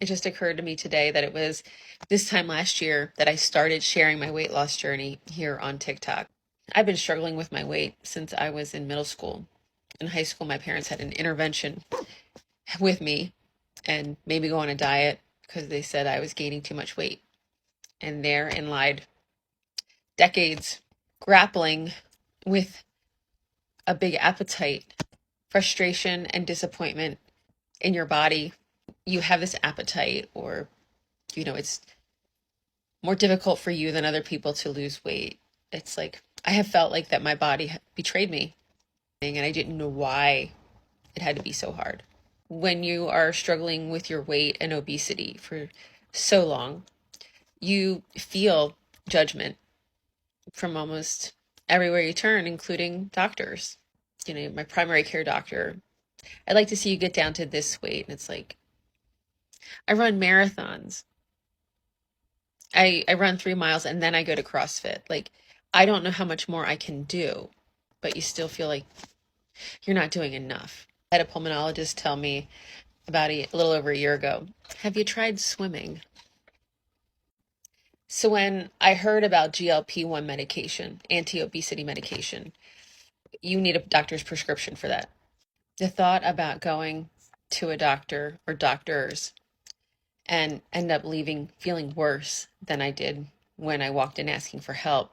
It just occurred to me today that it was this time last year that I started sharing my weight loss journey here on TikTok. I've been struggling with my weight since I was in middle school. In high school, my parents had an intervention with me and made me go on a diet because they said I was gaining too much weight. And therein lied decades grappling with a big appetite, frustration, and disappointment in your body. You have this appetite, or it's more difficult for you than other people to lose weight. It's like I have felt like that my body betrayed me, and I didn't know why it had to be so hard. When you are struggling with your weight and obesity for so long, you feel judgment from almost everywhere you turn, including doctors. My primary care doctor, I'd like to see you get down to this weight. And it's like, I run marathons. I run 3 miles and then I go to CrossFit. Like, I don't know how much more I can do, but you still feel like you're not doing enough. I had a pulmonologist tell me about a little over a year ago, have you tried swimming? So when I heard about GLP-1 medication, anti-obesity medication, you need a doctor's prescription for that. The thought about going to a doctor or doctors and end up leaving feeling worse than I did when I walked in asking for help,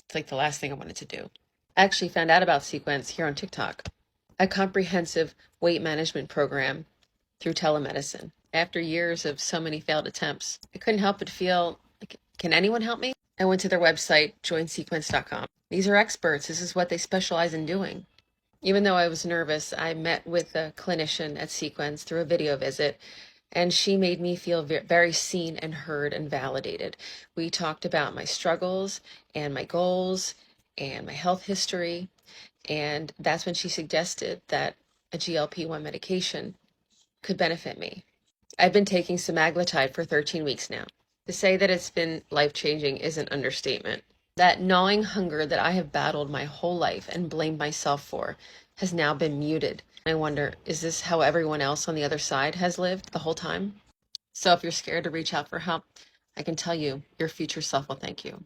it's like the last thing I wanted to do. I actually found out about Sequence here on TikTok, a comprehensive weight management program through telemedicine. After years of so many failed attempts, I couldn't help but feel like, can anyone help me? I went to their website, joinsequence.com. These are experts. This is what they specialize in doing. Even though I was nervous, I met with a clinician at Sequence through a video visit, and she made me feel very seen and heard and validated. We talked about my struggles and my goals and my health history, and that's when she suggested that a GLP-1 medication could benefit me. I've been taking semaglutide for 13 weeks now. To say that it's been life-changing is an understatement. That gnawing hunger that I have battled my whole life and blamed myself for has now been muted. I wonder, is this how everyone else on the other side has lived the whole time? So if you're scared to reach out for help, I can tell you, your future self will thank you.